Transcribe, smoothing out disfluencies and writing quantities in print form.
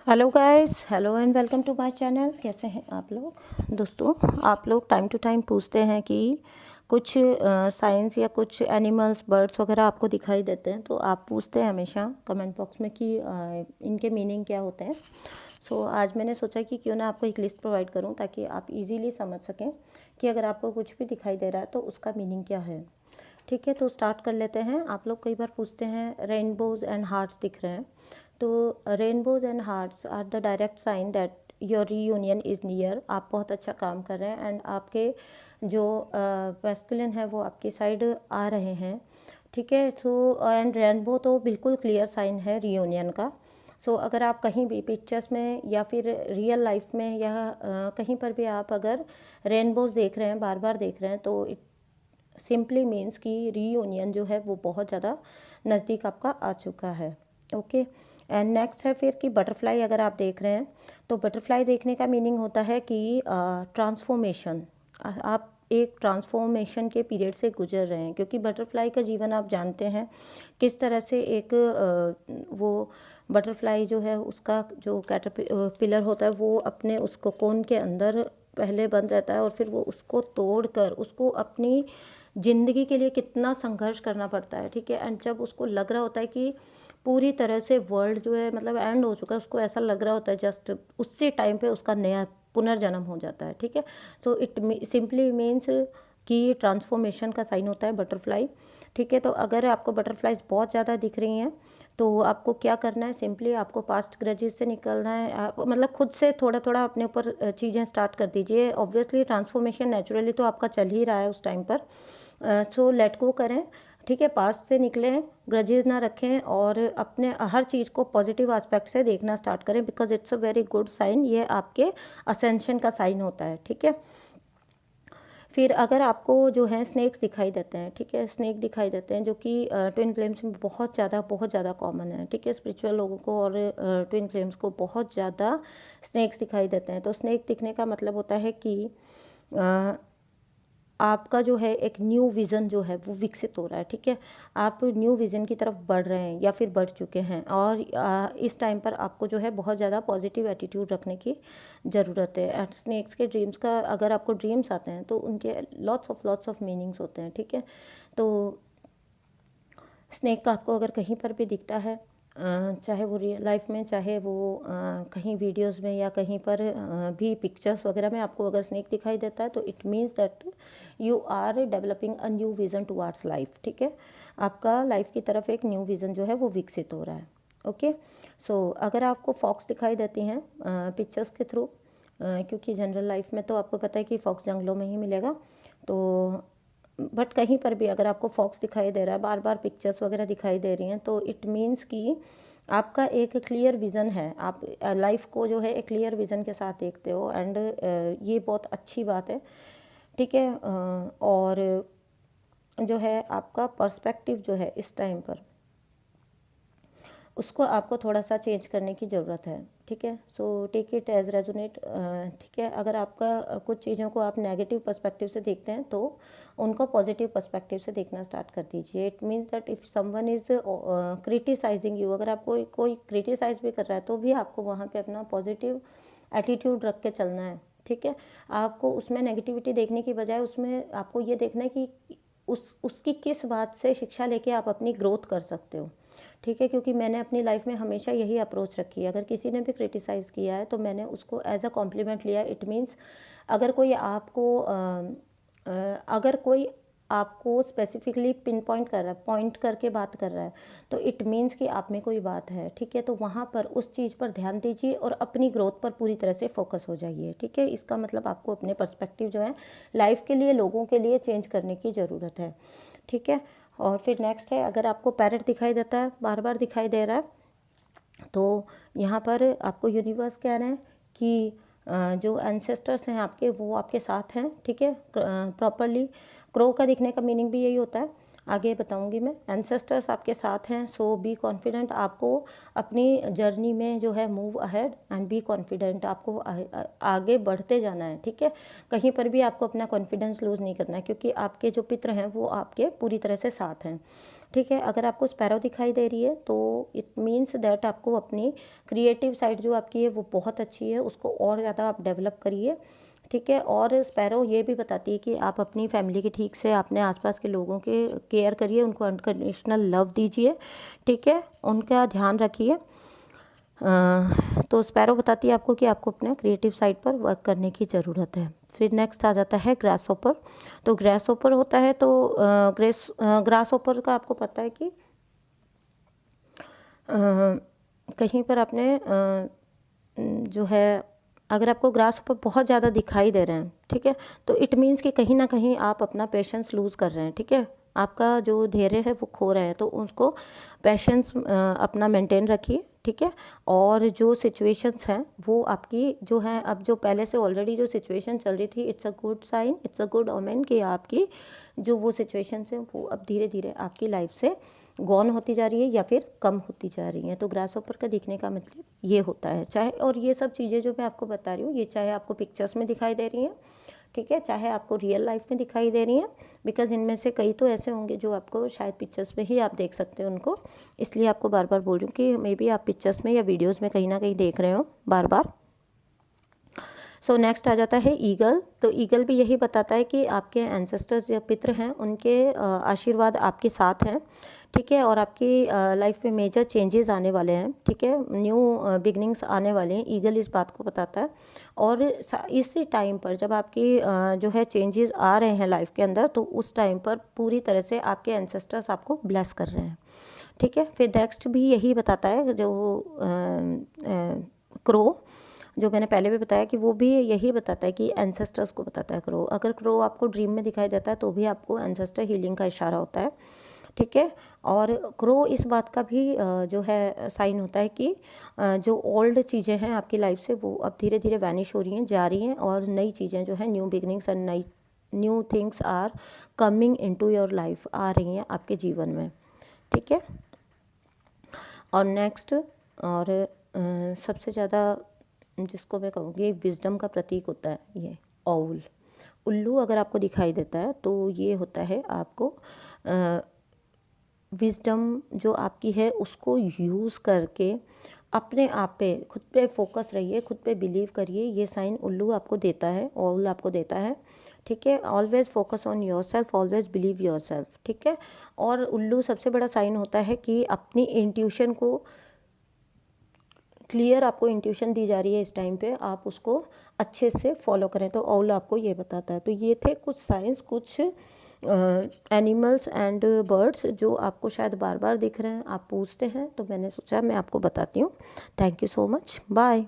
Hello guys, hello and welcome to my channel. कैसे हैं आप लोग दोस्तों? आप लोग टाइम टू टाइम पूछते हैं कि कुछ साइंस या कुछ एनिमल्स, बर्ड्स वगैरह आपको दिखाई देते हैं, तो आप पूछते हैं हमेशा कमेंट बॉक्स में कि इनके मीनिंग क्या होते हैं। सो आज मैंने सोचा कि क्यों ना आपको एक लिस्ट प्रोवाइड करूं ताकि आप इजीली समझ सकें कि अगर आपको कुछ भी दिखाई दे रहा है तो उसका मीनिंग क्या है। ठीक है, तो स्टार्ट कर लेते हैं। आप लोग कई बार पूछते हैं रेनबोज एंड हार्ट्स दिख रहे हैं, तो rainbows and hearts are the direct sign that your reunion is near. आप बहुत अच्छा काम कर रहे हैं एंड आपके जो मैस्कुलिन है वो आपकी साइड आ रहे हैं। ठीक है, सो एंड रेनबो तो बिल्कुल क्लियर साइन है रीयूनियन का। सो अगर आप कहीं भी पिक्चर्स में या फिर रियल लाइफ में या कहीं पर भी आप अगर रेनबोज देख रहे हैं, बार बार देख रहे हैं, तो इट सिंपली मीन्स कि रीयूनियन जो है वो बहुत ज़्यादा नज़दीक आपका आ चुका है। ओके, एंड नेक्स्ट है फिर कि बटरफ्लाई अगर आप देख रहे हैं, तो बटरफ्लाई देखने का मीनिंग होता है कि ट्रांसफॉर्मेशन। आप एक ट्रांसफॉर्मेशन के पीरियड से गुजर रहे हैं, क्योंकि बटरफ्लाई का जीवन आप जानते हैं किस तरह से एक वो बटरफ्लाई जो है उसका जो कैटरपिलर होता है वो अपने उस कोकोन के अंदर पहले बंद रहता है और फिर वो उसको तोड़कर उसको अपनी ज़िंदगी के लिए कितना संघर्ष करना पड़ता है। ठीक है, एंड जब उसको लग रहा होता है कि पूरी तरह से वर्ल्ड जो है मतलब एंड हो चुका है, उसको ऐसा लग रहा होता है जस्ट उसी टाइम पे उसका नया पुनर्जन्म हो जाता है। ठीक है, सो इट सिंपली मीन्स कि ट्रांसफॉर्मेशन का साइन होता है बटरफ्लाई। ठीक है, तो अगर आपको बटरफ्लाइज बहुत ज़्यादा दिख रही हैं तो आपको क्या करना है, सिंपली आपको पास्ट ग्रजेस से निकलना है। आप मतलब खुद से थोड़ा थोड़ा अपने ऊपर चीज़ें स्टार्ट कर दीजिए। ऑब्वियसली ट्रांसफॉर्मेशन नेचुरली तो आपका चल ही रहा है उस टाइम पर, सो लेट गो करें। ठीक है, पास्ट से निकलें, ग्रजेस ना रखें और अपने हर चीज़ को पॉजिटिव एस्पेक्ट से देखना स्टार्ट करें, because it's a very good sign. ये आपके असेंशन का साइन होता है। ठीक है, फिर अगर आपको जो है स्नेक्स दिखाई देते हैं, ठीक है, स्नेक दिखाई देते हैं जो कि ट्विन फ्लेम्स में बहुत ज़्यादा कॉमन है। ठीक है, स्पिरिचुअल लोगों को और ट्विन फ्लेम्स को बहुत ज़्यादा स्नेक्स दिखाई देते हैं। तो स्नेक दिखने का मतलब होता है कि आपका जो है एक न्यू विज़न जो है वो विकसित हो रहा है। ठीक है, आप न्यू विज़न की तरफ बढ़ रहे हैं या फिर बढ़ चुके हैं, और इस टाइम पर आपको जो है बहुत ज़्यादा पॉजिटिव एटीट्यूड रखने की ज़रूरत है। एंड स्नेक्स के ड्रीम्स का अगर आपको ड्रीम्स आते हैं तो उनके लॉट्स ऑफ मीनिंग्स होते हैं। ठीक है, तो स्नेक का आपको अगर कहीं पर भी दिखता है, चाहे वो रियल लाइफ में, चाहे वो कहीं वीडियोस में या कहीं पर भी पिक्चर्स वगैरह में आपको अगर स्नेक दिखाई देता है, तो it means that you are developing a new vision towards life. ठीक है, आपका लाइफ की तरफ एक न्यू विज़न जो है वो विकसित हो रहा है। ओके, सो अगर आपको फॉक्स दिखाई देती हैं पिक्चर्स के थ्रू, क्योंकि जनरल लाइफ में तो आपको पता है कि फॉक्स जंगलों में ही मिलेगा, तो बट कहीं पर भी अगर आपको फॉक्स दिखाई दे रहा है, बार बार पिक्चर्स वगैरह दिखाई दे रही हैं, तो इट मीन्स कि आपका एक क्लियर विज़न है। आप लाइफ को जो है एक क्लियर विज़न के साथ देखते हो, एंड ये बहुत अच्छी बात है। ठीक है, और जो है आपका पर्सपेक्टिव जो है इस टाइम पर उसको आपको थोड़ा सा चेंज करने की ज़रूरत है। ठीक है, so take it as resonate. ठीक है, अगर आपका कुछ चीज़ों को आप नेगेटिव पर्सपेक्टिव से देखते हैं तो उनको पॉजिटिव पर्सपेक्टिव से देखना स्टार्ट कर दीजिए। It means that if someone is criticising you, अगर आपको कोई क्रिटिसाइज भी कर रहा है तो भी आपको वहाँ पे अपना पॉजिटिव एटीट्यूड रख के चलना है। ठीक है, आपको उसमें नेगेटिविटी देखने की बजाय उसमें आपको ये देखना है कि उसकी किस बात से शिक्षा लेके आप अपनी ग्रोथ कर सकते हो। ठीक है, क्योंकि मैंने अपनी लाइफ में हमेशा यही अप्रोच रखी है। अगर किसी ने भी क्रिटिसाइज़ किया है तो मैंने उसको एज अ कॉम्प्लीमेंट लिया। इट मीन्स अगर कोई आपको अगर कोई आपको स्पेसिफिकली पिन पॉइंट कर रहा है, पॉइंट करके बात कर रहा है, तो इट मीन्स कि आप में कोई बात है। ठीक है, तो वहाँ पर उस चीज़ पर ध्यान दीजिए और अपनी ग्रोथ पर पूरी तरह से फोकस हो जाइए। ठीक है, इसका मतलब आपको अपने पर्सपेक्टिव जो है लाइफ के लिए, लोगों के लिए चेंज करने की ज़रूरत है। ठीक है, और फिर नेक्स्ट है, अगर आपको पैरट दिखाई देता है, बार बार दिखाई दे रहा है, तो यहाँ पर आपको यूनिवर्स कह रहे हैं कि जो एंसेस्टर्स हैं आपके वो आपके साथ हैं। ठीक है, प्रॉपरली क्रो का दिखने का मीनिंग भी यही होता है, आगे बताऊंगी मैं। एंसेस्टर्स आपके साथ हैं, सो बी कॉन्फिडेंट। आपको अपनी जर्नी में जो है move ahead and be confident, आपको आगे बढ़ते जाना है। ठीक है, कहीं पर भी आपको अपना कॉन्फिडेंस लूज़ नहीं करना है, क्योंकि आपके जो पितर हैं वो आपके पूरी तरह से साथ हैं। ठीक है। अगर आपको स्पैरो दिखाई दे रही है तो इट मीन्स दैट आपको अपनी क्रिएटिव साइड जो आपकी है वो बहुत अच्छी है, उसको और ज़्यादा आप डेवलप करिए। ठीक है। और स्पैरो ये भी बताती है कि आप अपनी फैमिली के ठीक से अपने आसपास के लोगों के केयर करिए, उनको अनकंडीशनल लव दीजिए। ठीक है, उनका ध्यान रखिए। तो स्पैरो बताती है आपको कि आपको अपने क्रिएटिव साइड पर वर्क करने की ज़रूरत है। फिर नेक्स्ट आ जाता है ग्रास होपर। तो ग्रास होपर होता है तो ग्रास होपर का आपको पता है कि कहीं पर आपने जो है, अगर आपको ग्रास होपर बहुत ज़्यादा दिखाई दे रहे हैं, ठीक है, तो इट मीन्स कि कहीं ना कहीं आप अपना पेशेंस लूज़ कर रहे हैं। ठीक है, आपका जो धैर्य है वो खो रहे हैं, तो उसको पेशेंस अपना मेंटेन रखिए। ठीक है। और जो सिचुएशंस हैं वो आपकी जो हैं, अब जो पहले से ऑलरेडी जो सिचुएशन चल रही थी, it's a good sign, it's a good omen कि आपकी जो वो सिचुएशंस हैं वो अब धीरे धीरे आपकी लाइफ से गॉन होती जा रही है या फिर कम होती जा रही हैं। तो ग्रास ऊपर का दिखने का मतलब ये होता है। चाहे, और ये सब चीज़ें जो मैं आपको बता रही हूँ, ये चाहे आपको पिक्चर्स में दिखाई दे रही हैं, ठीक है, चाहे आपको रियल लाइफ में दिखाई दे रही हैं, बिकॉज इनमें से कई तो ऐसे होंगे जो आपको शायद पिक्चर्स में ही आप देख सकते हो उनको, इसलिए आपको बार बार बोल रही हूँ कि मे बी आप पिक्चर्स में या वीडियोज़ में कहीं ना कहीं देख रहे हो बार बार। सो नेक्स्ट आ जाता है ईगल। तो ईगल भी यही बताता है कि आपके एंसेस्टर्स या पितृ हैं, उनके आशीर्वाद आपके साथ हैं। ठीक है, और आपकी लाइफ में मेजर चेंजेस आने वाले हैं। ठीक है, न्यू बिगनिंग्स आने वाले हैं, ईगल इस बात को बताता है। और इसी टाइम पर जब आपकी जो है चेंजेस आ रहे हैं लाइफ के अंदर, तो उस टाइम पर पूरी तरह से आपके एंसेस्टर्स आपको ब्लेस कर रहे हैं। ठीक है, फिर नेक्स्ट भी यही बताता है जो क्रो, जो मैंने पहले भी बताया कि वो भी यही बताता है कि एंसेस्टर्स को बताता है क्रो। अगर क्रो आपको ड्रीम में दिखाई देता है तो भी आपको एंसेस्टर हीलिंग का इशारा होता है। ठीक है, और क्रो इस बात का भी जो है साइन होता है कि जो ओल्ड चीज़ें हैं आपकी लाइफ से वो अब धीरे धीरे वैनिश हो रही हैं, जा रही हैं, और नई चीज़ें जो है न्यू बिगनिंग्स एंड नई new things are coming into your life, आ रही हैं आपके जीवन में। ठीक है, और नेक्स्ट, और सबसे ज़्यादा जिसको मैं कहूँगी विजडम का प्रतीक होता है ये औल, उल्लू अगर आपको दिखाई देता है तो ये होता है आपको विजडम जो आपकी है उसको यूज़ करके अपने आप पे, खुद पे फोकस रहिए, खुद पे बिलीव करिए। ये साइन उल्लू आपको देता है, औल आपको देता है। ठीक है, always focus on your self, always believe your self. ठीक है, और उल्लू सबसे बड़ा साइन होता है कि अपनी इंट्यूशन को क्लियर, आपको इंट्यूशन दी जा रही है इस टाइम पे, आप उसको अच्छे से फॉलो करें। तो औल आपको ये बताता है। तो ये थे कुछ साइंस, कुछ एनिमल्स एंड बर्ड्स जो आपको शायद बार बार दिख रहे हैं, आप पूछते हैं, तो मैंने सोचा मैं आपको बताती हूँ। Thank you so much, bye.